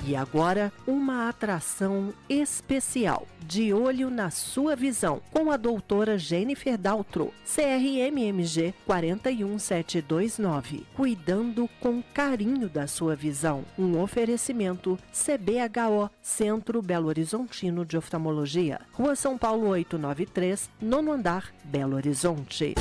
E agora, uma atração especial, de olho na sua visão, com a doutora Jennifer Daltro, CRMMG 41729, cuidando com carinho da sua visão. Um oferecimento CBHO, Centro Belo Horizontino de Oftalmologia, Rua São Paulo 893, 9º andar, Belo Horizonte.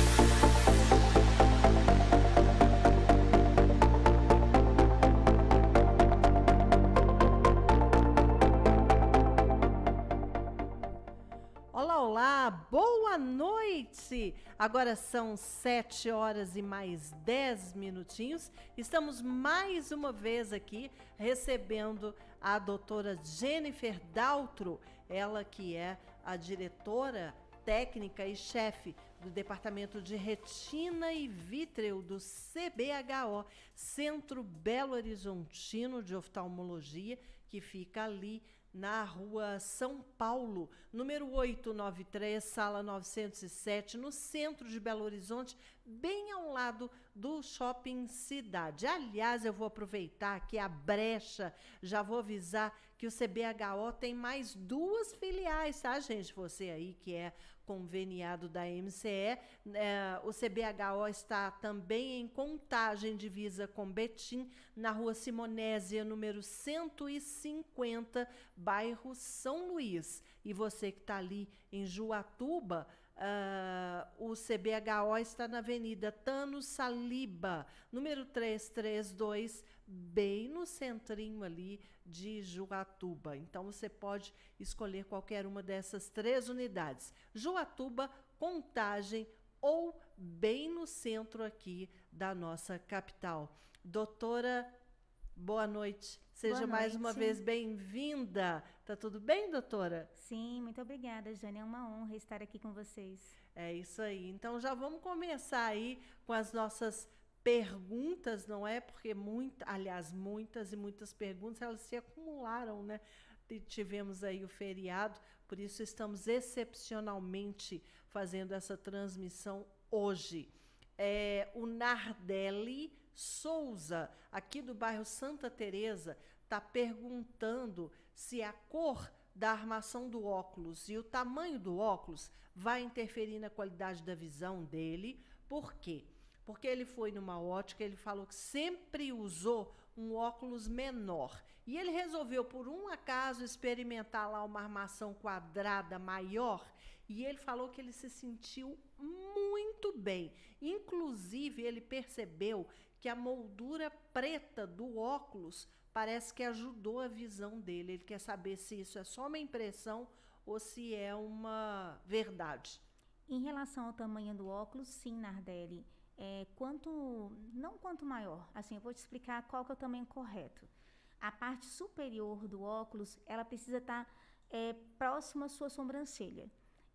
Olá, boa noite! Agora são 7 horas e mais 10 minutinhos. Estamos mais uma vez aqui recebendo a doutora Jennifer Daltro, ela que é a diretora técnica e chefe do Departamento de Retina e Vítreo do CBHO, Centro Belo Horizontino de Oftalmologia, que fica ali na Rua São Paulo, número 893, sala 907, no centro de Belo Horizonte, bem ao lado do Shopping Cidade. Aliás, eu vou aproveitar aqui a brecha, já vou avisar que o CBHO tem mais 2 filiais, tá, gente? Você aí que é conveniado da MCE, o CBHO está também em Contagem, divisa com Betim, na Rua Simonésia, número 150, bairro São Luís. E você que está ali em Juatuba, o CBHO está na Avenida Tano Saliba, número 332, bem no centrinho ali de Juatuba. Então, você pode escolher qualquer uma dessas 3 unidades. Juatuba, Contagem ou bem no centro aqui da nossa capital. Doutora, boa noite. Seja mais uma vez bem-vinda. Tá tudo bem, doutora? Sim, muito obrigada, Jane. É uma honra estar aqui com vocês. É isso aí. Então já vamos começar aí com as nossas perguntas, não é? Porque muitas e muitas perguntas, elas se acumularam, né? Tivemos aí o feriado, por isso estamos excepcionalmente fazendo essa transmissão hoje. O Nardelli Souza, aqui do bairro Santa Teresa, está perguntando se a cor da armação do óculos e o tamanho do óculos vai interferir na qualidade da visão dele. Por quê? Porque ele foi numa ótica, ele falou que sempre usou um óculos menor. E ele resolveu, por um acaso, experimentar lá uma armação quadrada maior. E ele falou que ele se sentiu muito bem. Inclusive, ele percebeu que a moldura preta do óculos parece que ajudou a visão dele. Ele quer saber se isso é só uma impressão ou se é uma verdade. Em relação ao tamanho do óculos, sim, Nardelli. Quanto maior, assim, eu vou te explicar qual que é o tamanho correto. A parte superior do óculos, ela precisa estar próxima à sua sobrancelha.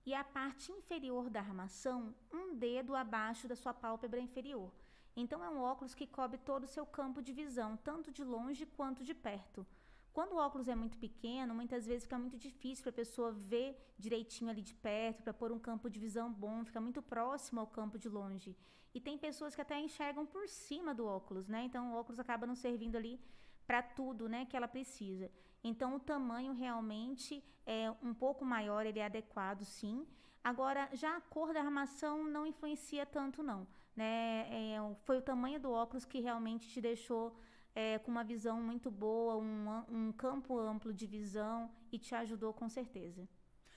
E a parte inferior da armação, um dedo abaixo da sua pálpebra inferior. Então, é um óculos que cobre todo o seu campo de visão, tanto de longe quanto de perto. Quando o óculos é muito pequeno, muitas vezes fica muito difícil para a pessoa ver direitinho ali de perto, para pôr um campo de visão bom, fica muito próximo ao campo de longe. E tem pessoas que até enxergam por cima do óculos, né? Então, o óculos acaba não servindo ali para tudo, né, que ela precisa. Então, o tamanho realmente é um pouco maior, ele é adequado, sim. Agora, já a cor da armação não influencia tanto, não, né? Foi o tamanho do óculos que realmente te deixou com uma visão muito boa, um campo amplo de visão e te ajudou com certeza.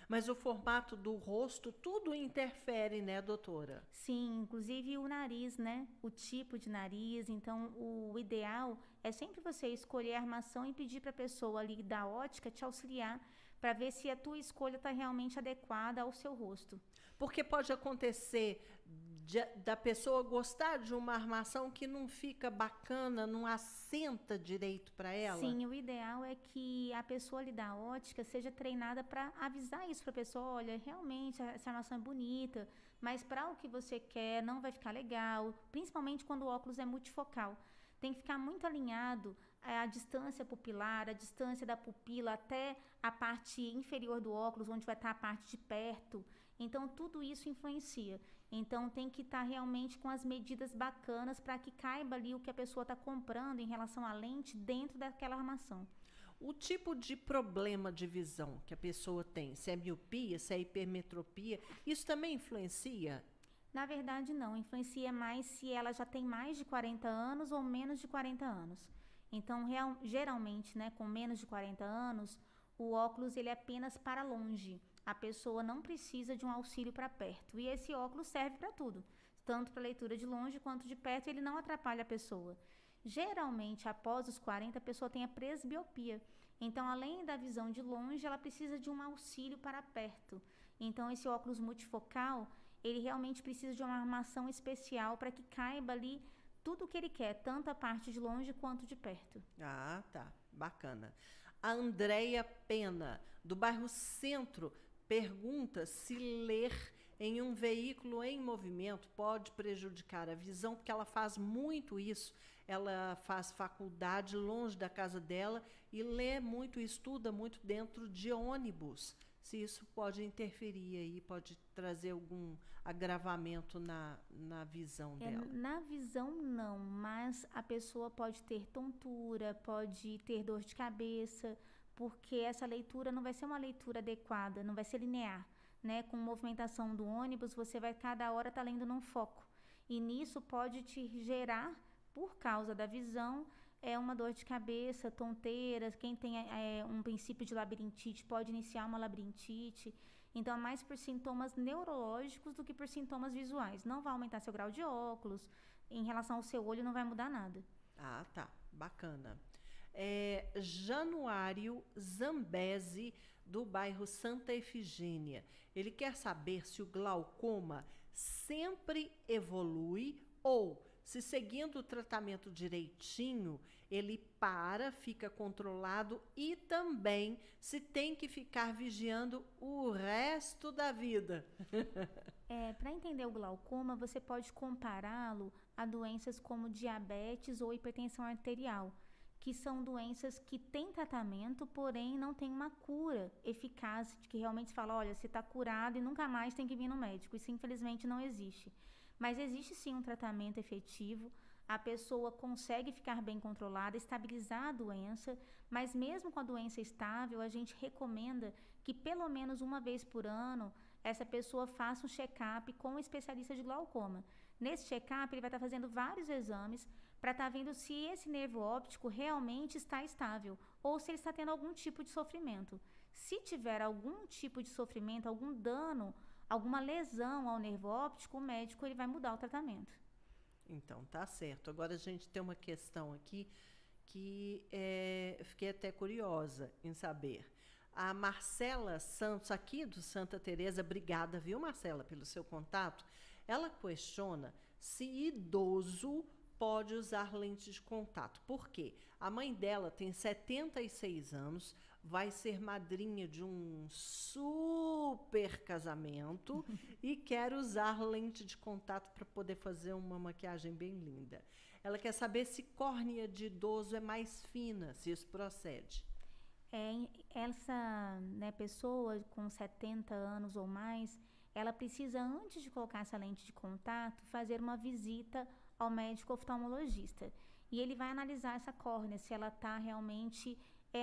Mas o formato do rosto, tudo interfere, né, doutora? Sim, inclusive o nariz, né? O tipo de nariz. Então, o ideal é sempre você escolher a armação e pedir para a pessoa ali da ótica te auxiliar para ver se a tua escolha está realmente adequada ao seu rosto. Porque pode acontecer da pessoa gostar de uma armação que não fica bacana, não assenta direito para ela? Sim, o ideal é que a pessoa ali da ótica seja treinada para avisar isso para a pessoa, olha, realmente essa armação é bonita, mas para o que você quer não vai ficar legal, principalmente quando o óculos é multifocal. Tem que ficar muito alinhado a distância pupilar, a distância da pupila até a parte inferior do óculos, onde vai estar a parte de perto. Então, tudo isso influencia. Então, tem que estar realmente com as medidas bacanas para que caiba ali o que a pessoa está comprando em relação à lente dentro daquela armação. O tipo de problema de visão que a pessoa tem, se é miopia, se é hipermetropia, isso também influencia? Na verdade, não. Influencia mais se ela já tem mais de 40 anos ou menos de 40 anos. Então, geralmente, né, com menos de 40 anos, o óculos ele é apenas para longe. A pessoa não precisa de um auxílio para perto. E esse óculos serve para tudo, tanto para leitura de longe quanto de perto, ele não atrapalha a pessoa. Geralmente, após os 40, a pessoa tem a presbiopia. Então, além da visão de longe, ela precisa de um auxílio para perto. Então, esse óculos multifocal, ele realmente precisa de uma armação especial para que caiba ali tudo o que ele quer, tanto a parte de longe quanto de perto. Ah, tá. Bacana. A Andréia Pena, do bairro Centro, pergunta se ler em um veículo em movimento pode prejudicar a visão, porque ela faz muito isso. Ela faz faculdade longe da casa dela e lê muito, estuda muito dentro de ônibus. Se isso pode interferir aí, pode trazer algum agravamento na visão dela. Na visão, não, mas a pessoa pode ter tontura, pode ter dor de cabeça, porque essa leitura não vai ser uma leitura adequada, não vai ser linear, né? Com movimentação do ônibus, você vai cada hora estar lendo num foco. E nisso pode te gerar, por causa da visão, uma dor de cabeça, tonteiras. Quem tem um princípio de labirintite pode iniciar uma labirintite. Então, é mais por sintomas neurológicos do que por sintomas visuais. Não vai aumentar seu grau de óculos, em relação ao seu olho não vai mudar nada. Ah, tá. Bacana. Januário Zambesi, do bairro Santa Efigênia. Ele quer saber se o glaucoma sempre evolui ou, se seguindo o tratamento direitinho, ele fica controlado e também se tem que ficar vigiando o resto da vida. Para entender o glaucoma, você pode compará-lo a doenças como diabetes ou hipertensão arterial, que são doenças que têm tratamento, porém não tem uma cura eficaz, de que realmente se fala, olha, você está curado e nunca mais tem que vir no médico. Isso, infelizmente, não existe. Mas existe sim um tratamento efetivo, a pessoa consegue ficar bem controlada, estabilizar a doença, mas mesmo com a doença estável, a gente recomenda que pelo menos uma vez por ano, essa pessoa faça um check-up com um especialista de glaucoma. Nesse check-up, ele vai estar fazendo vários exames para estar vendo se esse nervo óptico realmente está estável ou se ele está tendo algum tipo de sofrimento. Se tiver algum tipo de sofrimento, algum dano, alguma lesão ao nervo óptico, o médico ele vai mudar o tratamento. Então, tá certo. Agora a gente tem uma questão aqui que fiquei até curiosa em saber. A Marcela Santos, aqui do Santa Teresa, obrigada, viu, Marcela, pelo seu contato. Ela questiona se idoso pode usar lente de contato. Por quê? A mãe dela tem 76 anos, vai ser madrinha de um super casamento e quer usar lente de contato para poder fazer uma maquiagem bem linda. Ela quer saber se córnea de idoso é mais fina, se isso procede. Essa pessoa com 70 anos ou mais, ela precisa, antes de colocar essa lente de contato, fazer uma visita ao médico oftalmologista. E ele vai analisar essa córnea, se ela está realmente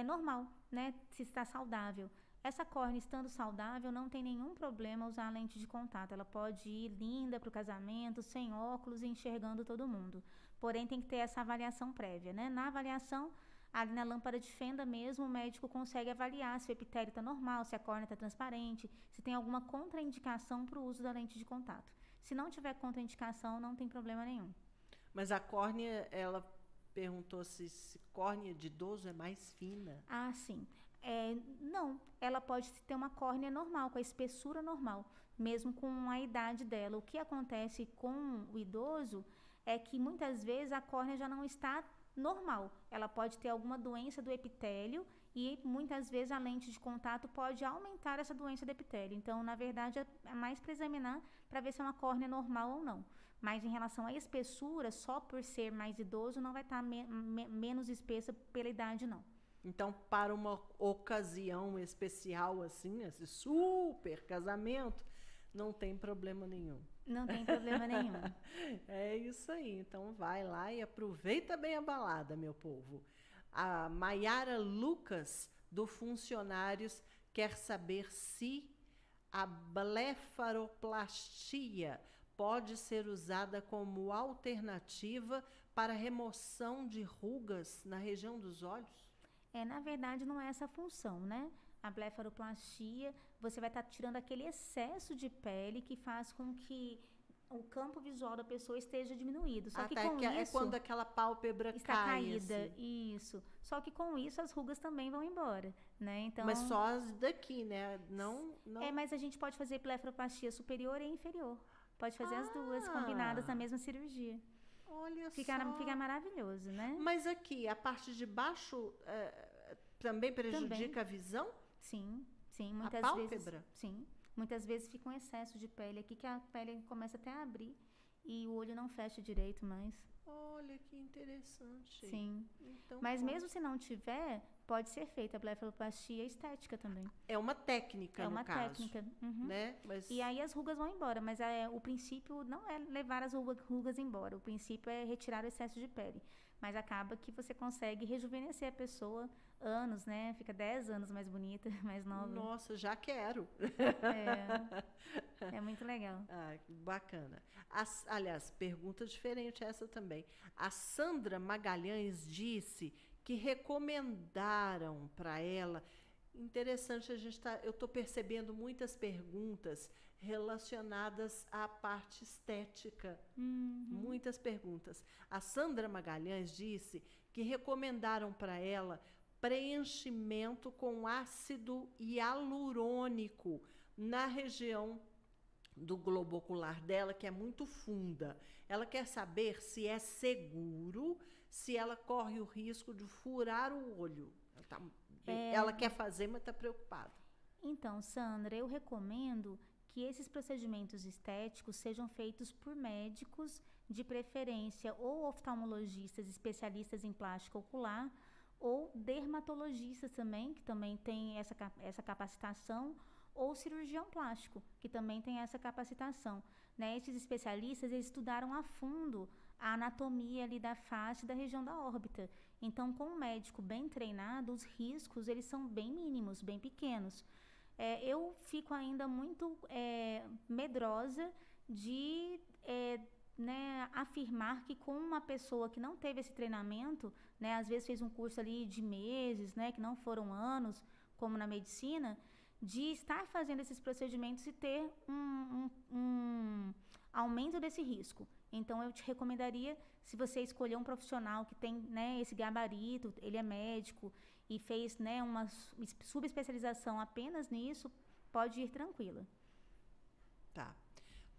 normal, né? Se está saudável. Essa córnea estando saudável, não tem nenhum problema usar a lente de contato. Ela pode ir linda para o casamento, sem óculos e enxergando todo mundo. Porém, tem que ter essa avaliação prévia, né? Na avaliação, ali na lâmpada de fenda mesmo, o médico consegue avaliar se o epitélio está normal, se a córnea está transparente, se tem alguma contraindicação para o uso da lente de contato. Se não tiver contraindicação, não tem problema nenhum. Mas a córnea, ela perguntou se córnea de idoso é mais fina. Ah, sim. Não, ela pode ter uma córnea normal, com a espessura normal, mesmo com a idade dela. O que acontece com o idoso é que muitas vezes a córnea já não está normal. Ela pode ter alguma doença do epitélio e muitas vezes a lente de contato pode aumentar essa doença do epitélio. Então, na verdade, é mais para examinar para ver se é uma córnea normal ou não. Mas em relação à espessura, só por ser mais idoso, não vai estar menos espessa pela idade, não. Então, para uma ocasião especial assim, esse super casamento, não tem problema nenhum. Não tem problema nenhum. É isso aí. Então, vai lá e aproveita bem a balada, meu povo. A Maiara Lucas, do Funcionários, quer saber se a blefaroplastia pode ser usada como alternativa para remoção de rugas na região dos olhos? Na verdade, não é essa a função, né? A blefaroplastia, você vai estar tirando aquele excesso de pele que faz com que o campo visual da pessoa esteja diminuído. Só que com é isso quando aquela pálpebra está cai, caída, assim. isso. Só que com isso as rugas também vão embora, né? Então, Mas só as daqui, né? Não. mas a gente pode fazer blefaroplastia superior e inferior. Pode fazer as duas combinadas na mesma cirurgia. Olha Fica maravilhoso, né? Mas aqui, a parte de baixo também prejudica a visão? Sim, A pálpebra? vezes. Sim. Muitas vezes fica um excesso de pele aqui que a pele começa até a abrir e o olho não fecha direito mais. Olha que interessante. Sim. Então, mas mesmo se não tiver, pode ser feita a blefaroplastia estética também. É uma técnica, no caso. É uma técnica. Uhum. Né? E aí as rugas vão embora, mas o princípio não é levar as rugas embora. O princípio é retirar o excesso de pele. Mas acaba que você consegue rejuvenescer a pessoa anos, né? Fica 10 anos mais bonita, mais nova. Nossa, já quero. É muito legal. Bacana. Aliás, pergunta diferente essa também. A Sandra Magalhães disse que recomendaram para ela. Interessante, eu estou percebendo muitas perguntas relacionadas à parte estética. Muitas perguntas. A Sandra Magalhães disse que recomendaram para ela preenchimento com ácido hialurônico na região do globo ocular dela, que é muito funda. Ela quer saber se é seguro, se ela corre o risco de furar o olho. Ela quer fazer, mas está preocupada. Então, Sandra, eu recomendo que esses procedimentos estéticos sejam feitos por médicos, de preferência ou oftalmologistas especialistas em plástica ocular, ou dermatologistas também, que também tem essa capacitação, ou cirurgião plástico, que também tem essa capacitação. Né? Esses especialistas, eles estudaram a fundo a anatomia ali da face da região da órbita. Então, com um médico bem treinado, os riscos, eles são bem mínimos, bem pequenos. Eu fico ainda muito medrosa de afirmar que com uma pessoa que não teve esse treinamento, né, às vezes fez um curso ali de meses, né, que não foram anos, como na medicina, de estar fazendo esses procedimentos e ter um aumento desse risco. Então, eu te recomendaria, se você escolher um profissional que tem, né, esse gabarito, ele é médico e fez, né, uma subespecialização apenas nisso, pode ir tranquila. Tá.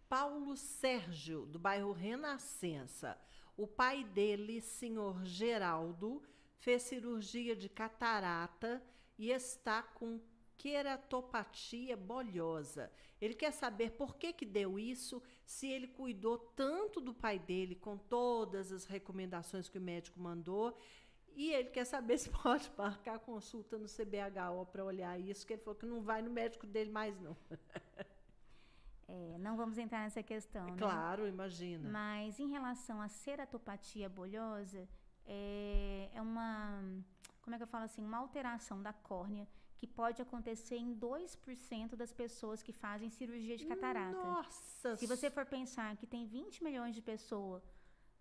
Paulo Sérgio, do bairro Renascença. O pai dele, senhor Geraldo, fez cirurgia de catarata e está com queratopatia bolhosa. Ele quer saber por que deu isso, se ele cuidou tanto do pai dele com todas as recomendações que o médico mandou, e ele quer saber se pode marcar consulta no CBHO para olhar isso, que ele falou que não vai no médico dele mais não. Não vamos entrar nessa questão, né? Claro, imagina. Mas em relação à ceratopatia bolhosa, é uma, como é que eu falo assim, uma alteração da córnea que pode acontecer em 2% das pessoas que fazem cirurgia de catarata. Nossa! Se você for pensar que tem 20 milhões de pessoas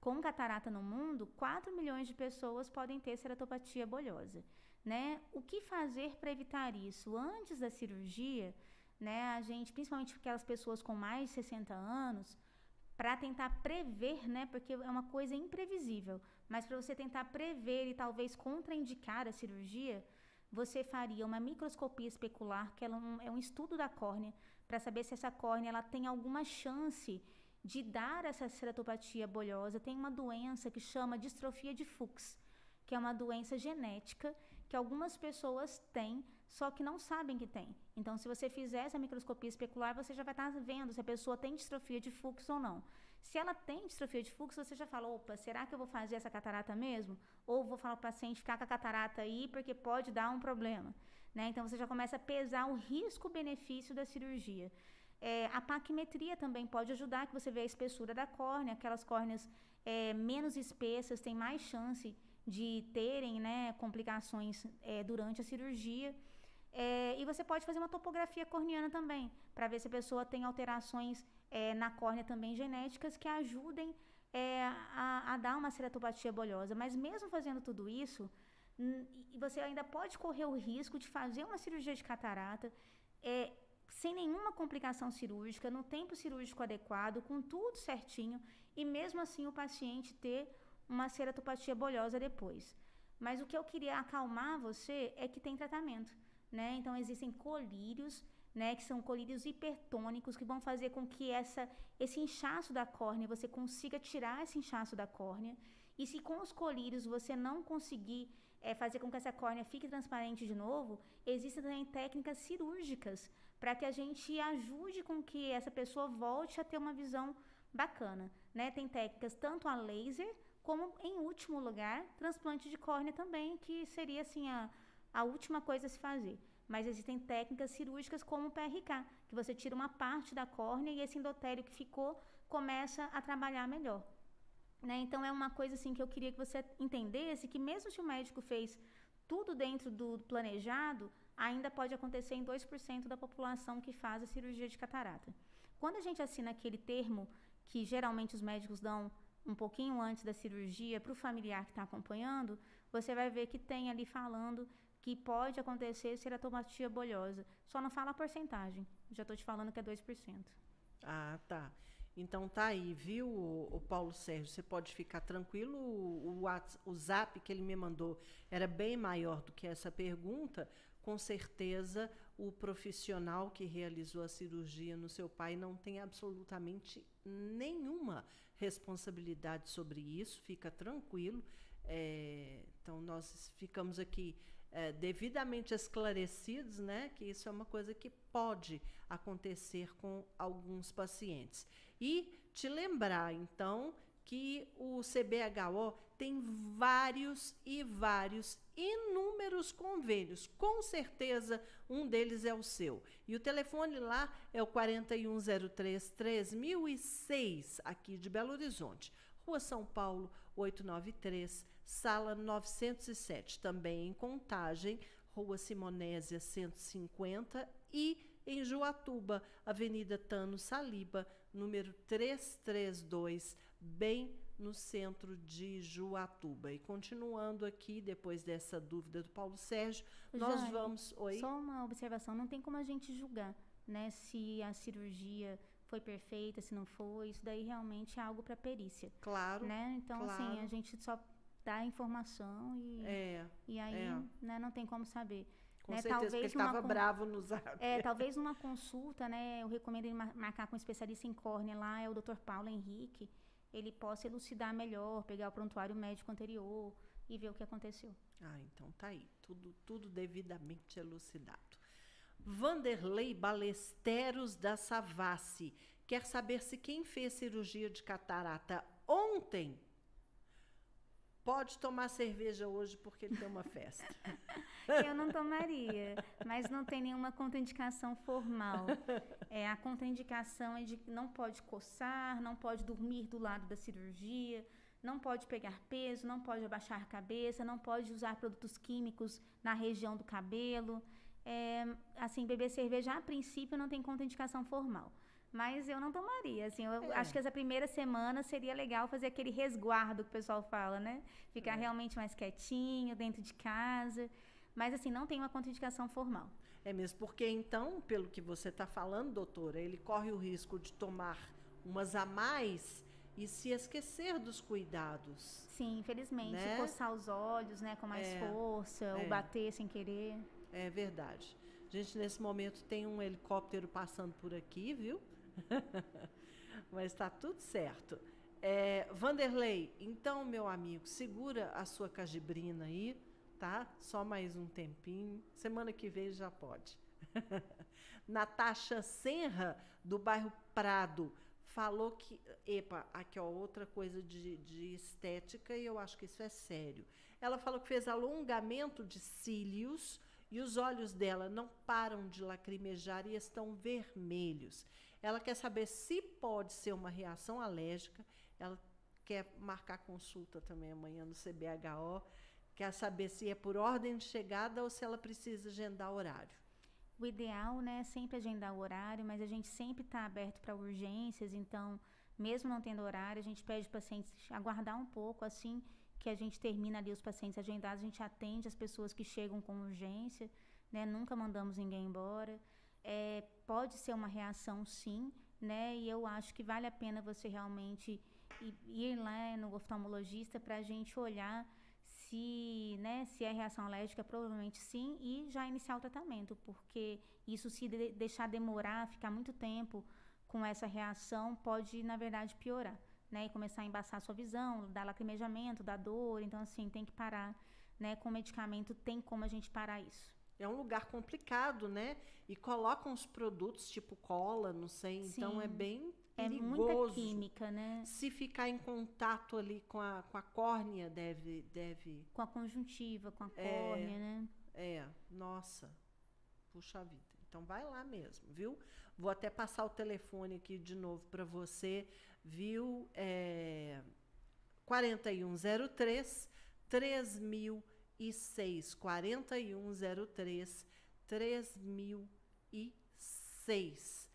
com catarata no mundo, 4 milhões de pessoas podem ter ceratopatia bolhosa, né? O que fazer para evitar isso? Antes da cirurgia, né, a gente, principalmente aquelas pessoas com mais de 60 anos, para tentar prever, né, porque é uma coisa imprevisível, mas para você tentar prever e talvez contraindicar a cirurgia, você faria uma microscopia especular, que é um estudo da córnea, para saber se essa córnea ela tem alguma chance de dar essa ceratopatia bolhosa. Tem uma doença que chama distrofia de Fuchs, que é uma doença genética que algumas pessoas têm, só que não sabem que tem. Então, se você fizer essa microscopia especular, você já vai estar vendo se a pessoa tem distrofia de Fuchs ou não. Se ela tem distrofia de Fuchs, você já fala, opa, será que eu vou fazer essa catarata mesmo? Ou vou falar para o paciente ficar com a catarata aí, porque pode dar um problema. Né? Então, você já começa a pesar o risco-benefício da cirurgia. A paquimetria também pode ajudar, que você vê a espessura da córnea, aquelas córneas menos espessas têm mais chance de terem, né, complicações durante a cirurgia. E você pode fazer uma topografia corneana também, para ver se a pessoa tem alterações na córnea também genéticas que ajudem a dar uma ceratopatia bolhosa. Mas mesmo fazendo tudo isso, você ainda pode correr o risco de fazer uma cirurgia de catarata sem nenhuma complicação cirúrgica, no tempo cirúrgico adequado, com tudo certinho, e mesmo assim o paciente ter uma ceratopatia bolhosa depois. Mas o que eu queria acalmar você é que tem tratamento, né? Então existem colírios, né, que são colírios hipertônicos, que vão fazer com que esse inchaço da córnea, você consiga tirar esse inchaço da córnea. E se com os colírios você não conseguir fazer com que essa córnea fique transparente de novo, existem também técnicas cirúrgicas para que a gente ajude com que essa pessoa volte a ter uma visão bacana, né? Tem técnicas tanto a laser, como em último lugar, transplante de córnea também, que seria assim a última coisa a se fazer. Mas existem técnicas cirúrgicas como o PRK, que você tira uma parte da córnea e esse endotélio que ficou começa a trabalhar melhor. Né? Então, é uma coisa assim que eu queria que você entendesse, que mesmo se o médico fez tudo dentro do planejado, ainda pode acontecer em 2% da população que faz a cirurgia de catarata. Quando a gente assina aquele termo, que geralmente os médicos dão um pouquinho antes da cirurgia para o familiar que está acompanhando, você vai ver que tem ali falando que pode acontecer ceratopatia bolhosa. Só não fala a porcentagem. Já estou te falando que é 2%. Ah, tá. Então tá aí, viu, o Paulo Sérgio? Você pode ficar tranquilo. O zap que ele me mandou era bem maior do que essa pergunta. Com certeza, o profissional que realizou a cirurgia no seu pai não tem absolutamente nenhuma responsabilidade sobre isso. Fica tranquilo. Então, nós ficamos aqui devidamente esclarecidos, né, que isso é uma coisa que pode acontecer com alguns pacientes. E te lembrar, então, que o CBHO tem vários inúmeros convênios. Com certeza, um deles é o seu. E o telefone lá é o 4103-3006, aqui de Belo Horizonte. Rua São Paulo, 893, sala 907. Também em Contagem, Rua Simonésia, 150. E em Juatuba, Avenida Tano Saliba, número 332, bem no centro de Juatuba. E continuando aqui, depois dessa dúvida do Paulo Sérgio, nós Jane, vamos... Oi? Só uma observação, não tem como a gente julgar, né, se a cirurgia foi perfeita, se não foi, isso daí realmente é algo para perícia. Claro, né? Então, claro. assim, a gente só dá a informação e aí né, não tem como saber. Com né? certeza, Talvez porque ele estava bravo no zap. Talvez numa consulta, né, eu recomendo ele marcar com um especialista em córnea lá, é o Dr. Paulo Henrique, ele possa elucidar melhor, pegar o prontuário médico anterior e ver o que aconteceu. Ah, então tá aí, tudo devidamente elucidado. Vanderlei Balesteros da Savassi quer saber se quem fez cirurgia de catarata ontem pode tomar cerveja hoje porque ele tem uma festa. Eu não tomaria, mas não tem nenhuma contraindicação formal. A contraindicação é de que não pode coçar, não pode dormir do lado da cirurgia, não pode pegar peso, não pode abaixar a cabeça, não pode usar produtos químicos na região do cabelo. Assim, beber cerveja, a princípio, não tem contraindicação formal. Mas eu não tomaria, assim, eu acho que essa primeira semana seria legal fazer aquele resguardo que o pessoal fala, né? Ficar realmente mais quietinho, dentro de casa. Mas, assim, não tem uma contraindicação formal. É mesmo, porque então, pelo que você está falando, doutora, ele corre o risco de tomar umas a mais e se esquecer dos cuidados. Sim, infelizmente, né? Coçar os olhos, né, com mais força, ou bater sem querer. É verdade. Gente, nesse momento tem um helicóptero passando por aqui, viu? Mas está tudo certo. Vanderlei, então, meu amigo, segura a sua cajibrina aí, tá? Só mais um tempinho. Semana que vem já pode. Natasha Senra, do bairro Prado, falou que... aqui ó, outra coisa de estética, e eu acho que isso é sério. Ela falou que fez alongamento de cílios e os olhos dela não param de lacrimejar e estão vermelhos. Ela quer saber se pode ser uma reação alérgica. Ela quer marcar consulta também amanhã no CBHO, quer saber se é por ordem de chegada ou se ela precisa agendar horário. O ideal, né, é sempre agendar o horário, mas a gente sempre está aberto para urgências, então, mesmo não tendo horário, a gente pede para os pacientes aguardar um pouco, assim que a gente termina ali os pacientes agendados, a gente atende as pessoas que chegam com urgência, né, nunca mandamos ninguém embora. Pode ser uma reação, sim, né, e eu acho que vale a pena você realmente ir lá no oftalmologista para a gente olhar se, né, se é reação alérgica, provavelmente sim, e já iniciar o tratamento, porque isso se deixar demorar, ficar muito tempo com essa reação, pode, na verdade, piorar, né, e começar a embaçar a sua visão, dar lacrimejamento, dar dor, então, assim, tem que parar, né, com medicamento tem como a gente parar isso. É um lugar complicado, né? E colocam os produtos tipo cola, não sei, Sim, então é bem perigoso. É muita química, né? Se ficar em contato ali com a córnea, deve... Com a conjuntiva, com a córnea, né? Nossa, puxa vida. Então vai lá mesmo, viu? Vou até passar o telefone aqui de novo para você, viu? 4103 3006, 4103 3006.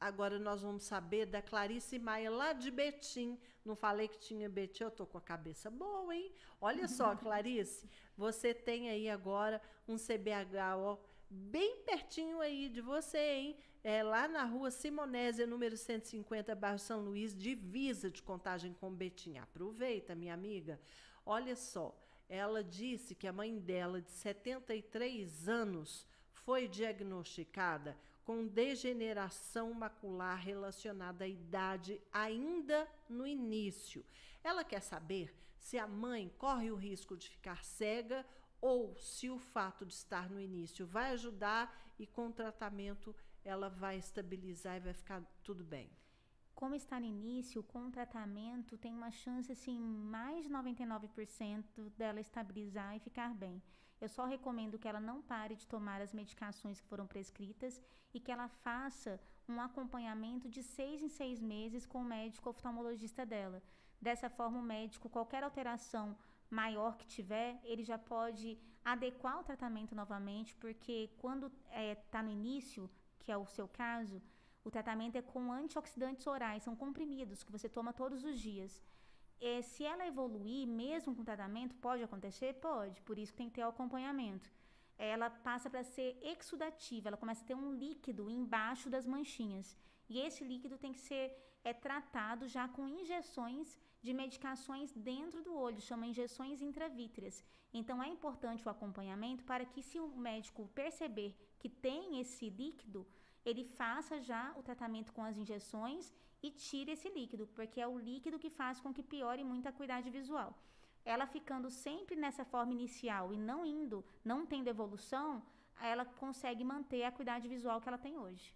Agora nós vamos saber da Clarice Maia, lá de Betim. Não falei que tinha Betim, eu tô com a cabeça boa, hein? Olha só, Clarice, você tem aí agora um CBHO bem pertinho aí de você, hein? Lá na rua Simonésia, número 150, bairro São Luís, divisa de Contagem com Betim. Aproveita, minha amiga. Olha só, ela disse que a mãe dela, de 73 anos, foi diagnosticada com degeneração macular relacionada à idade ainda no início. Ela quer saber se a mãe corre o risco de ficar cega ou se o fato de estar no início vai ajudar e com o tratamento ela vai estabilizar e vai ficar tudo bem. Como está no início, com o tratamento tem uma chance assim, mais de 99% dela estabilizar e ficar bem. Eu só recomendo que ela não pare de tomar as medicações que foram prescritas e que ela faça um acompanhamento de 6 em 6 meses com o médico oftalmologista dela. Dessa forma, o médico, qualquer alteração maior que tiver, ele já pode adequar o tratamento novamente, porque quando está no início, que é o seu caso, o tratamento é com antioxidantes orais, são comprimidos que você toma todos os dias. Se ela evoluir, mesmo com tratamento, pode acontecer? Pode, por isso que tem que ter o acompanhamento. Ela passa para ser exudativa, ela começa a ter um líquido embaixo das manchinhas. E esse líquido tem que ser tratado já com injeções de medicações dentro do olho, chama injeções intravítreas. Então, é importante o acompanhamento para que, se o médico perceber que tem esse líquido, ele faça já o tratamento com as injeções e tire esse líquido, porque é o líquido que faz com que piore muito a acuidade visual. Ela ficando sempre nessa forma inicial e não tendo evolução, ela consegue manter a acuidade visual que ela tem hoje.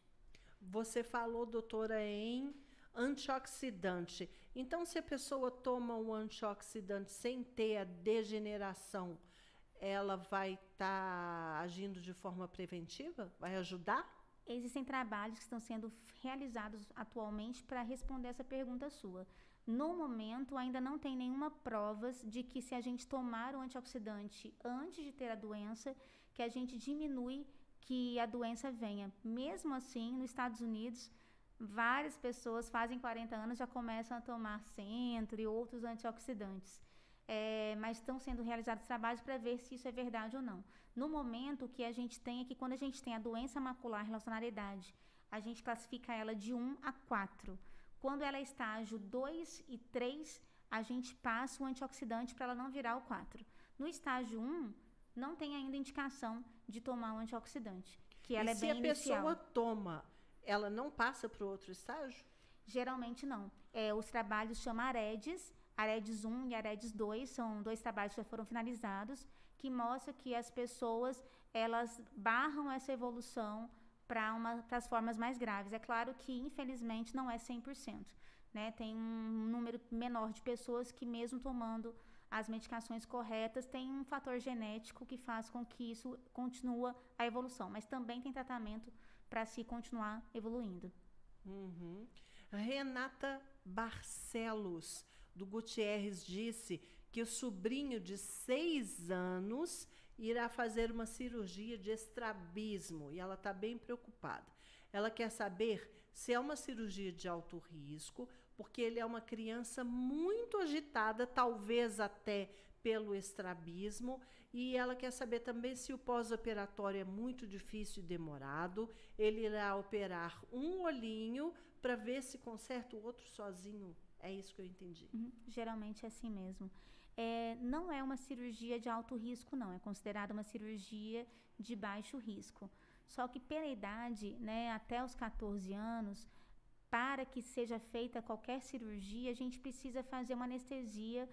Você falou, doutora, em antioxidante. Então, se a pessoa toma um antioxidante sem ter a degeneração, ela vai estar agindo de forma preventiva? Vai ajudar? Existem trabalhos que estão sendo realizados atualmente para responder essa pergunta sua. No momento, ainda não tem nenhuma prova de que, se a gente tomar o antioxidante antes de ter a doença, que a gente diminui que a doença venha. Mesmo assim, nos Estados Unidos, várias pessoas fazem 40 anos já começam a tomar Centro e outros antioxidantes. Mas estão sendo realizados trabalhos para ver se isso é verdade ou não. No momento, o que a gente tem é que, quando a gente tem a doença macular relacionada à idade, a gente classifica ela de 1 a 4. Quando ela é estágio 2 e 3, a gente passa o antioxidante para ela não virar o 4. No estágio 1, não tem ainda indicação de tomar o antioxidante, que ela é bem inicial. Se a pessoa toma, ela não passa para o outro estágio? Geralmente não. Os trabalhos chamam AREDS 1 e AREDS 2, são 2 trabalhos que já foram finalizados, que mostram que as pessoas, elas barram essa evolução para as formas mais graves. É claro que, infelizmente, não é 100%, né? Tem um número menor de pessoas que, mesmo tomando as medicações corretas, tem um fator genético que faz com que isso continue a evolução, mas também tem tratamento para se continuar evoluindo. Renata Barcelos, do Gutierrez, disse que o sobrinho de 6 anos irá fazer uma cirurgia de estrabismo e ela está bem preocupada. Ela quer saber se é uma cirurgia de alto risco, porque ele é uma criança muito agitada, talvez até pelo estrabismo, e ela quer saber também se o pós-operatório é muito difícil e demorado. Ele irá operar um olhinho para ver se conserta o outro sozinho. É isso que eu entendi. Geralmente é assim mesmo. Não é uma cirurgia de alto risco, não. É considerada uma cirurgia de baixo risco. Só que pela idade, né, até os 14 anos, para que seja feita qualquer cirurgia, a gente precisa fazer uma anestesia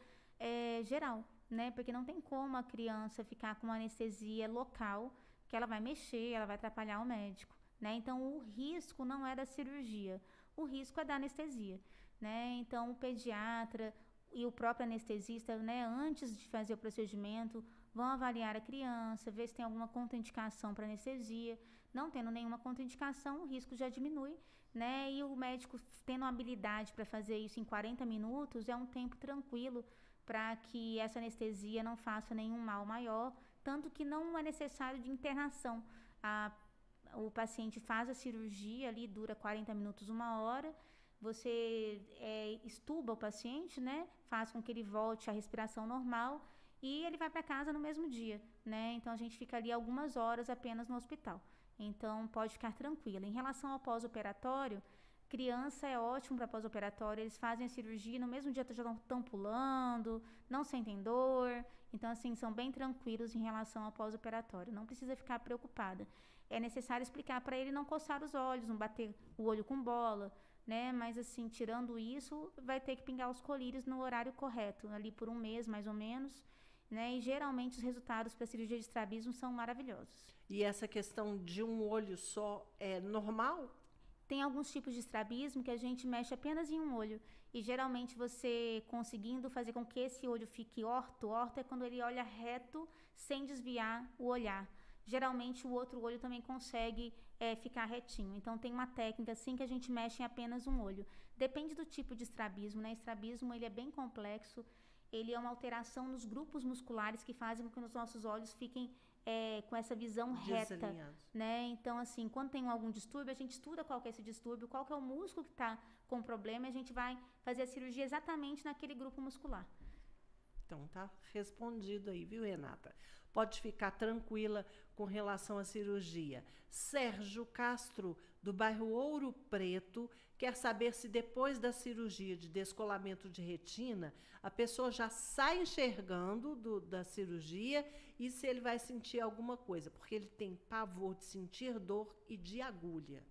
geral, né? Porque não tem como a criança ficar com uma anestesia local, que ela vai mexer, ela vai atrapalhar o médico, né? Então, o risco não é da cirurgia, o risco é da anestesia, né? Então, o pediatra e o próprio anestesista, né, antes de fazer o procedimento, vão avaliar a criança, ver se tem alguma contraindicação para anestesia. Não tendo nenhuma contraindicação, o risco já diminui, né? E o médico tendo habilidade para fazer isso em 40 minutos é um tempo tranquilo para que essa anestesia não faça nenhum mal maior, tanto que não é necessário de internação. O paciente faz a cirurgia ali, dura 40 minutos, 1 hora, você estuba o paciente, né? Faz com que ele volte à respiração normal e ele vai para casa no mesmo dia, né? Então, a gente fica ali algumas horas apenas no hospital. Então, pode ficar tranquila. Em relação ao pós-operatório, criança é ótimo para pós-operatório, eles fazem a cirurgia, no mesmo dia já estão pulando, não sentem dor. Então, assim, são bem tranquilos em relação ao pós-operatório. Não precisa ficar preocupada. É necessário explicar para ele não coçar os olhos, não bater o olho com bola, né? Mas, assim, tirando isso, vai ter que pingar os colírios no horário correto, ali por 1 mês, mais ou menos, né? E, geralmente, os resultados para a cirurgia de estrabismo são maravilhosos. E essa questão de um olho só é normal? Tem alguns tipos de estrabismo que a gente mexe apenas em um olho. E, geralmente, você conseguindo fazer com que esse olho fique orto é quando ele olha reto, sem desviar o olhar. Geralmente, o outro olho também consegue ficar retinho. Então, tem uma técnica assim que a gente mexe em apenas um olho. Depende do tipo de estrabismo, né? Estrabismo, ele é bem complexo. Ele é uma alteração nos grupos musculares que fazem com que os nossos olhos fiquem com essa visão reta, né? Então, assim, quando tem algum distúrbio, a gente estuda qual que é esse distúrbio, qual que é o músculo que está com problema, e a gente vai fazer a cirurgia exatamente naquele grupo muscular. Então, tá respondido aí, viu, Renata? Pode ficar tranquila com relação à cirurgia. Sérgio Castro, do bairro Ouro Preto, quer saber se depois da cirurgia de descolamento de retina, a pessoa já sai enxergando da cirurgia e se ele vai sentir alguma coisa, porque ele tem pavor de sentir dor e de agulha.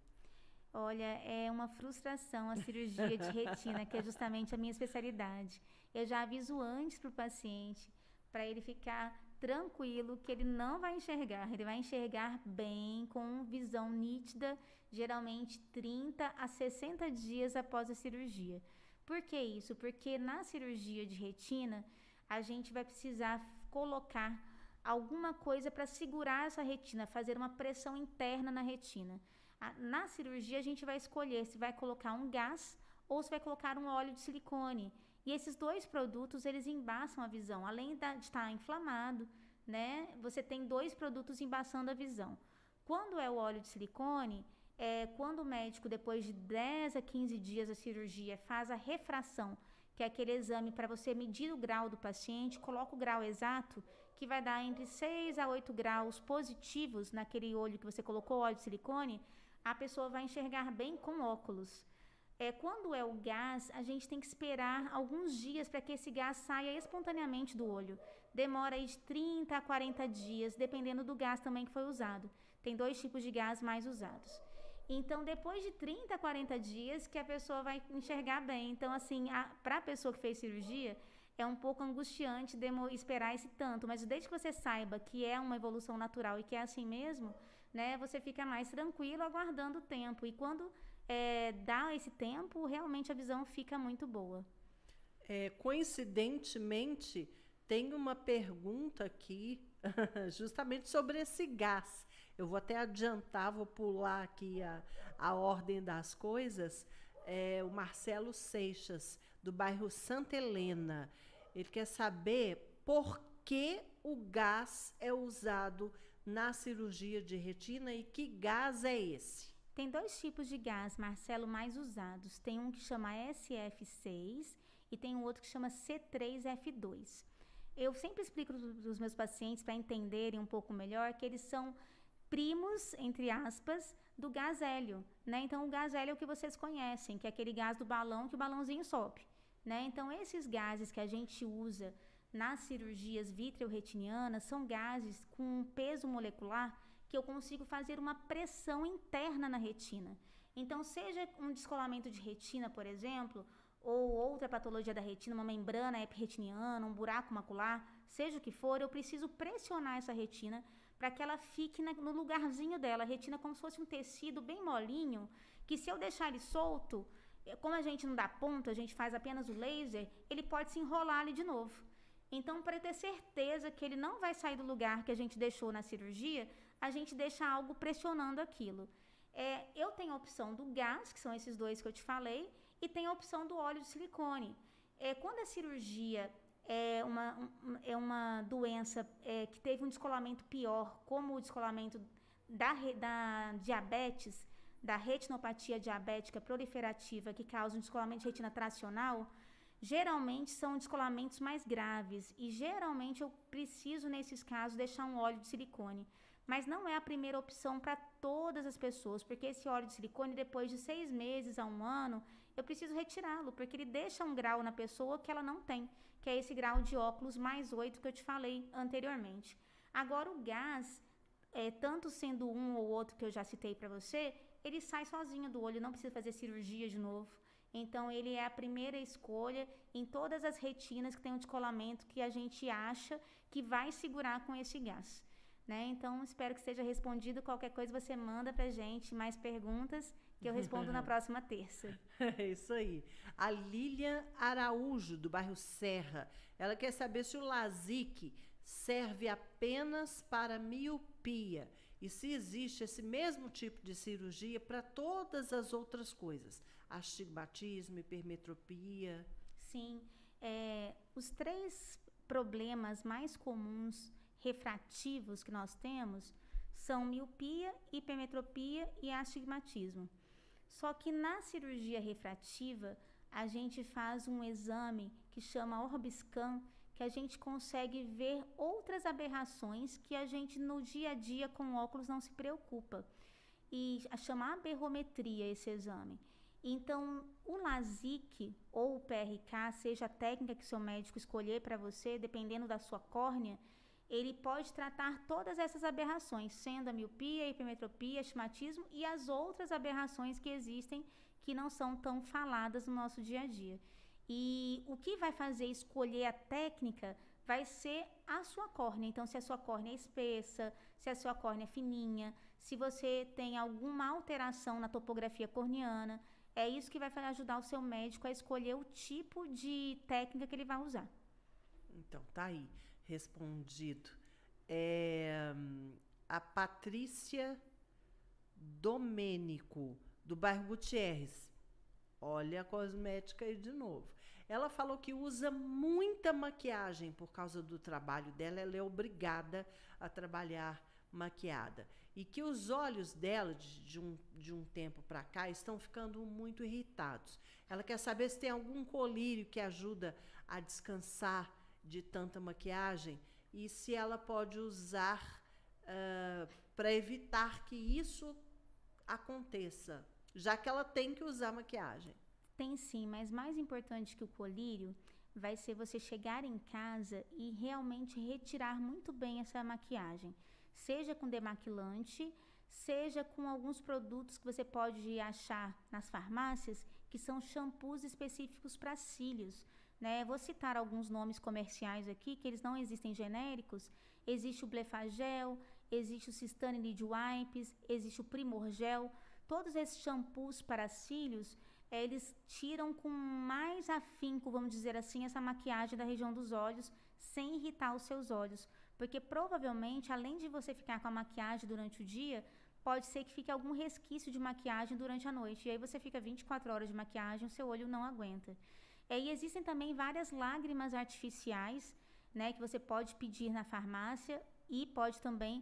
Olha, é uma frustração a cirurgia de retina, que é justamente a minha especialidade. Eu já aviso antes para o paciente, para ele ficar tranquilo que ele não vai enxergar. Ele vai enxergar bem, com visão nítida, geralmente 30 a 60 dias após a cirurgia. Por que isso? Porque na cirurgia de retina, a gente vai precisar colocar alguma coisa para segurar essa retina, fazer uma pressão interna na retina. Na cirurgia, a gente vai escolher se vai colocar um gás ou se vai colocar um óleo de silicone. E esses 2 produtos, eles embaçam a visão. Além de estar inflamado, né, você tem 2 produtos embaçando a visão. Quando é o óleo de silicone, quando o médico, depois de 10 a 15 dias da cirurgia, faz a refração, que é aquele exame para você medir o grau do paciente, coloca o grau exato, que vai dar entre 6 a 8 graus positivos naquele olho que você colocou, óleo de silicone, a pessoa vai enxergar bem com óculos. Quando é o gás, a gente tem que esperar alguns dias para que esse gás saia espontaneamente do olho. Demora aí de 30 a 40 dias, dependendo do gás também que foi usado. Tem 2 tipos de gás mais usados. Então, depois de 30 a 40 dias que a pessoa vai enxergar bem. Então, assim, para a pessoa que fez cirurgia, é um pouco angustiante esperar esse tanto. Mas desde que você saiba que é uma evolução natural e que é assim mesmo, né, você fica mais tranquilo aguardando o tempo. E quando dá esse tempo, realmente a visão fica muito boa. Coincidentemente, tem uma pergunta aqui justamente sobre esse gás. Eu vou até adiantar, vou pular aqui a ordem das coisas. o Marcelo Seixas, do bairro Santa Helena. Ele quer saber por que o gás é usado na cirurgia de retina e que gás é esse? Tem 2 tipos de gás, Marcelo, mais usados. Tem um que chama SF6 e tem um outro que chama C3F2. Eu sempre explico para os meus pacientes, para entenderem um pouco melhor, que eles são primos, entre aspas, do gás hélio, né? Então, o gás hélio é o que vocês conhecem, que é aquele gás do balão que o balãozinho sobe, né? Então, esses gases que a gente usa nas cirurgias vitreoretinianas são gases com peso molecular que eu consigo fazer uma pressão interna na retina. Então, seja um descolamento de retina, por exemplo, ou outra patologia da retina, uma membrana epiretiniana, um buraco macular, seja o que for, eu preciso pressionar essa retina para que ela fique no lugarzinho dela. A retina é como se fosse um tecido bem molinho, que se eu deixar ele solto, como a gente não dá ponto, a gente faz apenas o laser, ele pode se enrolar ali de novo. Então, para ter certeza que ele não vai sair do lugar que a gente deixou na cirurgia, a gente deixa algo pressionando aquilo. Eu tenho a opção do gás, que são esses 2 que eu te falei, e tem a opção do óleo de silicone. Quando a cirurgia é uma doença que teve um descolamento pior, como o descolamento da diabetes, da retinopatia diabética proliferativa, que causa um descolamento de retina tracional, geralmente são descolamentos mais graves e geralmente eu preciso, nesses casos, deixar um óleo de silicone. Mas não é a primeira opção para todas as pessoas, porque esse óleo de silicone, depois de 6 meses a 1 ano, eu preciso retirá-lo, porque ele deixa um grau na pessoa que ela não tem, que é esse grau de óculos mais 8 que eu te falei anteriormente. Agora, o gás, tanto sendo um ou outro que eu já citei para você, ele sai sozinho do olho, não precisa fazer cirurgia de novo. Então, ele é a primeira escolha em todas as retinas que tem um descolamento que a gente acha que vai segurar com esse gás. Né? Então, espero que seja respondido. Qualquer coisa você manda pra gente mais perguntas que eu respondo na próxima terça. É isso aí. A Lilian Araújo, do bairro Serra, ela quer saber se o LASIK serve apenas para miopia e se existe esse mesmo tipo de cirurgia para todas as outras coisas, astigmatismo, hipermetropia. Sim, os 3 problemas mais comuns refrativos que nós temos são miopia, hipermetropia e astigmatismo. Só que na cirurgia refrativa, a gente faz um exame que chama Orbiscan, que a gente consegue ver outras aberrações que a gente no dia a dia com óculos não se preocupa. E chama aberrometria esse exame. Então, o LASIK ou o PRK, seja a técnica que seu médico escolher para você, dependendo da sua córnea, ele pode tratar todas essas aberrações, sendo a miopia, a hipermetropia, astigmatismo e as outras aberrações que existem que não são tão faladas no nosso dia a dia. E o que vai fazer escolher a técnica vai ser a sua córnea. Então, se a sua córnea é espessa, se a sua córnea é fininha, se você tem alguma alteração na topografia corneana, é isso que vai ajudar o seu médico a escolher o tipo de técnica que ele vai usar. Então, tá aí. Respondido. A Patrícia Domênico, do bairro Gutierrez. Olha a cosmética aí de novo. Ela falou que usa muita maquiagem por causa do trabalho dela. Ela é obrigada a trabalhar maquiada. E que os olhos dela, de um tempo para cá, estão ficando muito irritados. Ela quer saber se tem algum colírio que ajuda a descansar de tanta maquiagem e se ela pode usar para evitar que isso aconteça, já que ela tem que usar maquiagem. Tem sim, mas mais importante que o colírio vai ser você chegar em casa e realmente retirar muito bem essa maquiagem, seja com demaquilante, seja com alguns produtos que você pode achar nas farmácias, que são shampoos específicos para cílios. Né? Vou citar alguns nomes comerciais aqui, que eles não existem genéricos. Existe o Blefagel, existe o Cystane Lid Wipes, existe o Primorgel. Todos esses shampoos para cílios, eles tiram com mais afinco, vamos dizer assim, essa maquiagem da região dos olhos, sem irritar os seus olhos. Porque provavelmente, além de você ficar com a maquiagem durante o dia, pode ser que fique algum resquício de maquiagem durante a noite. E aí você fica 24 horas de maquiagem, o seu olho não aguenta. E existem também várias lágrimas artificiais, né, que você pode pedir na farmácia e pode também,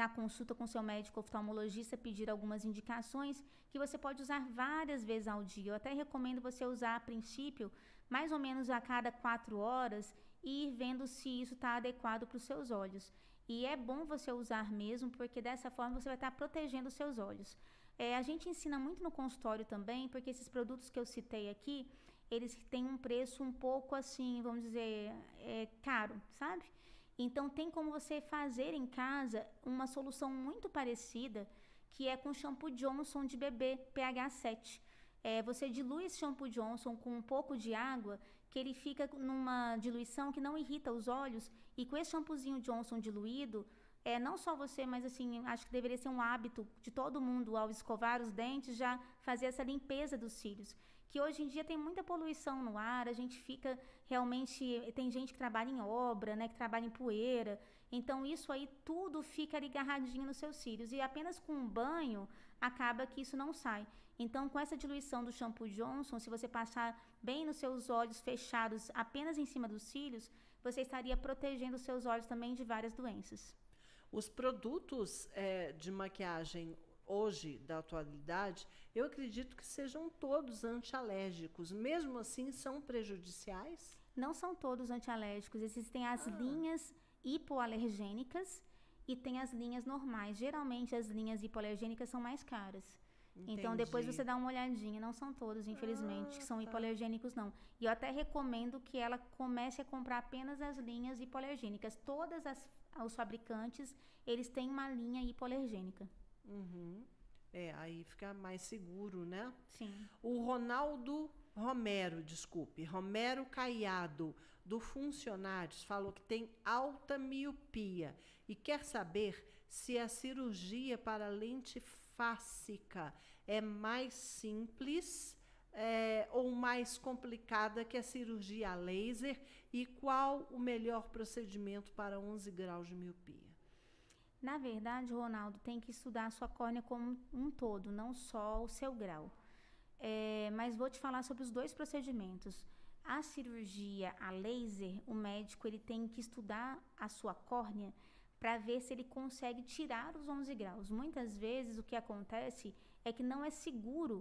na consulta com seu médico oftalmologista, pedir algumas indicações que você pode usar várias vezes ao dia. Eu até recomendo você usar, a princípio, mais ou menos a cada 4 horas e ir vendo se isso está adequado para os seus olhos. E é bom você usar mesmo, porque dessa forma você vai estar protegendo os seus olhos. A gente ensina muito no consultório também, porque esses produtos que eu citei aqui, eles têm um preço um pouco assim, vamos dizer, caro, sabe? Então, tem como você fazer em casa uma solução muito parecida, que é com shampoo Johnson de bebê pH 7. Você dilui esse shampoo Johnson com um pouco de água, que ele fica numa diluição que não irrita os olhos, e com esse shampoozinho Johnson diluído, não só você, mas assim, acho que deveria ser um hábito de todo mundo, ao escovar os dentes, já fazer essa limpeza dos cílios. Que hoje em dia tem muita poluição no ar, a gente fica realmente, tem gente que trabalha em obra, né, que trabalha em poeira, então isso aí tudo fica ali agarradinho nos seus cílios, e apenas com um banho acaba que isso não sai. Então, com essa diluição do shampoo Johnson, se você passar bem nos seus olhos fechados, apenas em cima dos cílios, você estaria protegendo os seus olhos também de várias doenças. Os produtos de maquiagem hoje, da atualidade, eu acredito que sejam todos antialérgicos. Mesmo assim, são prejudiciais? Não são todos antialérgicos. Existem as linhas hipoalergênicas e tem as linhas normais. Geralmente, as linhas hipoalergênicas são mais caras. Entendi. Então, depois você dá uma olhadinha. Não são todos, infelizmente, que são hipoalergênicos, não. E eu até recomendo que ela comece a comprar apenas as linhas hipoalergênicas. Os fabricantes, eles têm uma linha hipoalergênica. Uhum. Aí fica mais seguro, né? Sim. O Romero Caiado, do Funcionários, falou que tem alta miopia e quer saber se a cirurgia para lente fásica é mais simples ou mais complicada que a cirurgia a laser e qual o melhor procedimento para 11 graus de miopia. Na verdade, Ronaldo, tem que estudar a sua córnea como um todo, não só o seu grau. Mas vou te falar sobre os dois procedimentos. A cirurgia a laser, o médico ele tem que estudar a sua córnea para ver se ele consegue tirar os 11 graus. Muitas vezes o que acontece é que não é seguro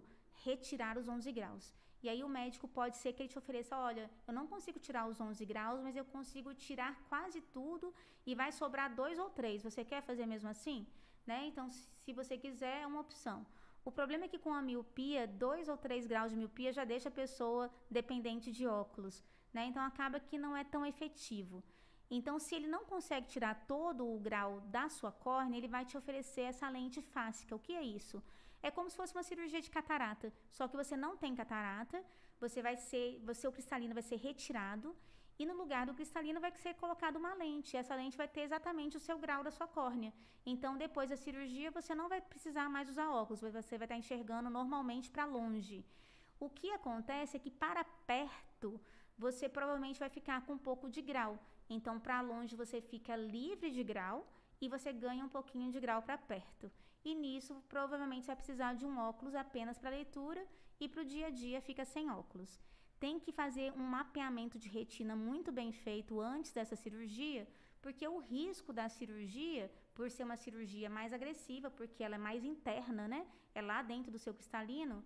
retirar os 11 graus. E aí o médico pode ser que ele te ofereça, olha, eu não consigo tirar os 11 graus, mas eu consigo tirar quase tudo e vai sobrar 2 ou 3. Você quer fazer mesmo assim? Né? Então, se você quiser, é uma opção. O problema é que com a miopia, 2 ou 3 graus de miopia já deixa a pessoa dependente de óculos, né? Então, acaba que não é tão efetivo. Então, se ele não consegue tirar todo o grau da sua córnea, ele vai te oferecer essa lente fásica. O que é isso? É como se fosse uma cirurgia de catarata, só que você não tem catarata, o cristalino vai ser retirado e no lugar do cristalino vai ser colocado uma lente. Essa lente vai ter exatamente o seu grau da sua córnea. Então, depois da cirurgia, você não vai precisar mais usar óculos, você vai estar enxergando normalmente para longe. O que acontece é que para perto, você provavelmente vai ficar com um pouco de grau. Então, para longe, você fica livre de grau e você ganha um pouquinho de grau para perto. E nisso, provavelmente, você vai precisar de um óculos apenas para leitura e para o dia a dia fica sem óculos. Tem que fazer um mapeamento de retina muito bem feito antes dessa cirurgia, porque o risco da cirurgia, por ser uma cirurgia mais agressiva, porque ela é mais interna, né? É lá dentro do seu cristalino,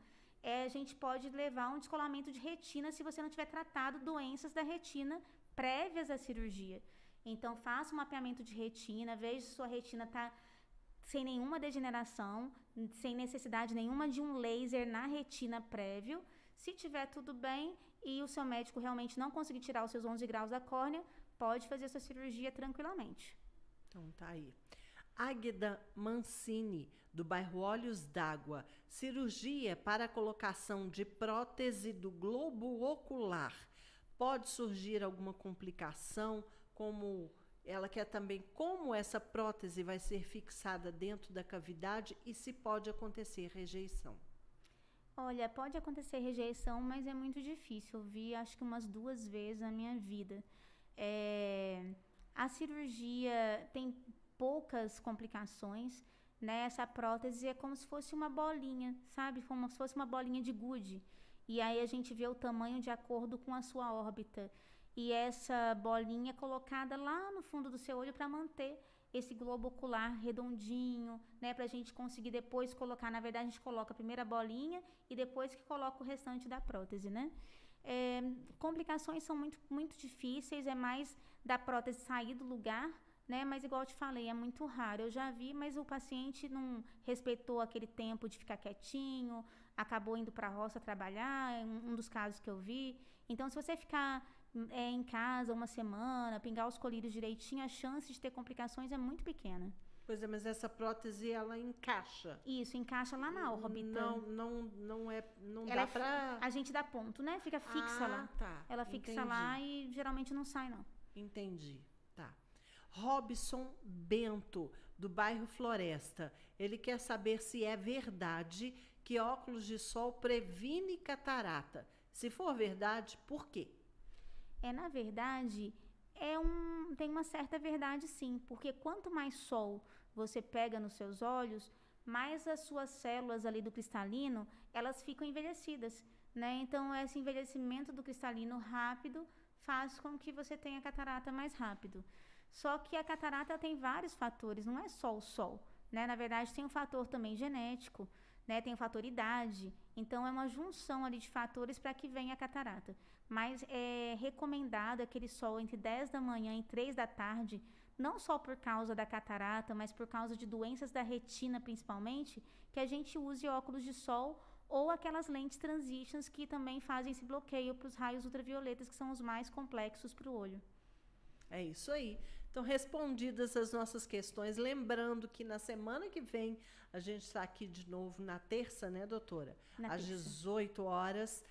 a gente pode levar a um descolamento de retina se você não tiver tratado doenças da retina prévias à cirurgia. Então, faça um mapeamento de retina, veja se sua retina está sem nenhuma degeneração, sem necessidade nenhuma de um laser na retina prévio. Se tiver tudo bem e o seu médico realmente não conseguir tirar os seus 11 graus da córnea, pode fazer essa cirurgia tranquilamente. Então, tá aí. Águeda Mancini, do bairro Olhos d'Água. Cirurgia para a colocação de prótese do globo ocular. Pode surgir alguma complicação, como ela quer também como essa prótese vai ser fixada dentro da cavidade e se pode acontecer rejeição. Olha, pode acontecer rejeição, mas é muito difícil. Eu vi acho que umas 2 vezes na minha vida. A cirurgia tem poucas complicações. né? Essa prótese é como se fosse uma bolinha, sabe? Como se fosse uma bolinha de gude. E aí a gente vê o tamanho de acordo com a sua órbita. E essa bolinha é colocada lá no fundo do seu olho para manter esse globo ocular redondinho, né? Para a gente conseguir depois colocar, na verdade a gente coloca a primeira bolinha e depois que coloca o restante da prótese, né? Complicações são muito, muito difíceis, é mais da prótese sair do lugar, né? Mas igual eu te falei, é muito raro. Eu já vi, mas o paciente não respeitou aquele tempo de ficar quietinho, acabou indo para a roça trabalhar, é um dos casos que eu vi. Então, se você ficar em casa uma semana, pingar os colírios direitinho, a chance de ter complicações é muito pequena. Pois é, mas essa prótese, ela encaixa. Isso, encaixa lá na órbita. Não dá pra... A gente dá ponto, né? Fica fixa lá. Tá. Ela fixa lá e geralmente não sai, não. Entendi, tá. Robson Bento, do bairro Floresta. Ele quer saber se é verdade que óculos de sol previne catarata. Se for verdade, por quê? Na verdade, tem uma certa verdade sim, porque quanto mais sol você pega nos seus olhos, mais as suas células ali do cristalino, elas ficam envelhecidas, né? Então, esse envelhecimento do cristalino rápido faz com que você tenha catarata mais rápido. Só que a catarata tem vários fatores, não é só o sol, né? Na verdade, tem um fator também genético, né? Tem o fator idade. Então, é uma junção ali de fatores para que venha a catarata. Mas é recomendado aquele sol entre 10 da manhã e 3 da tarde, não só por causa da catarata, mas por causa de doenças da retina, principalmente, que a gente use óculos de sol ou aquelas lentes transitions que também fazem esse bloqueio para os raios ultravioletas, que são os mais complexos para o olho. É isso aí. Então, respondidas as nossas questões, lembrando que na semana que vem a gente está aqui de novo na terça, né, doutora? Às 18 horas.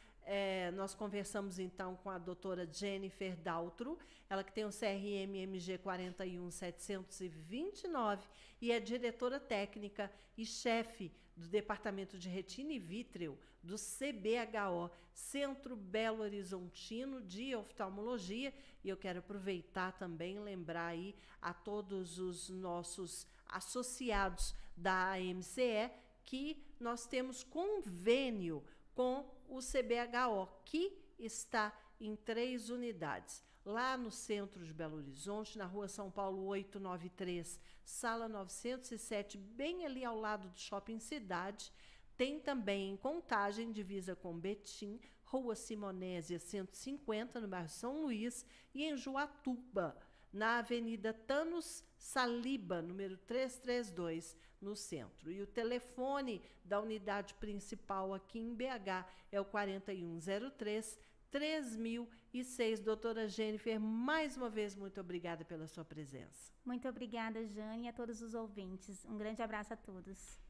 Nós conversamos então com a doutora Jennifer Daltro, ela que tem o CRM-MG 41729 e é diretora técnica e chefe do Departamento de Retina e Vítreo do CBHO, Centro Belo Horizontino de Oftalmologia. E eu quero aproveitar também e lembrar aí a todos os nossos associados da AMCE que nós temos convênio com o CBHO, que está em 3 unidades. Lá no centro de Belo Horizonte, na rua São Paulo 893, sala 907, bem ali ao lado do Shopping Cidade. Tem também em Contagem, divisa com Betim, rua Simonésia 150, no bairro São Luís, e em Juatuba, na Avenida Thanos Saliba, número 332, no centro. E o telefone da unidade principal aqui em BH é o 4103-3006. Doutora Jennifer, mais uma vez, muito obrigada pela sua presença. Muito obrigada, Jane, e a todos os ouvintes. Um grande abraço a todos.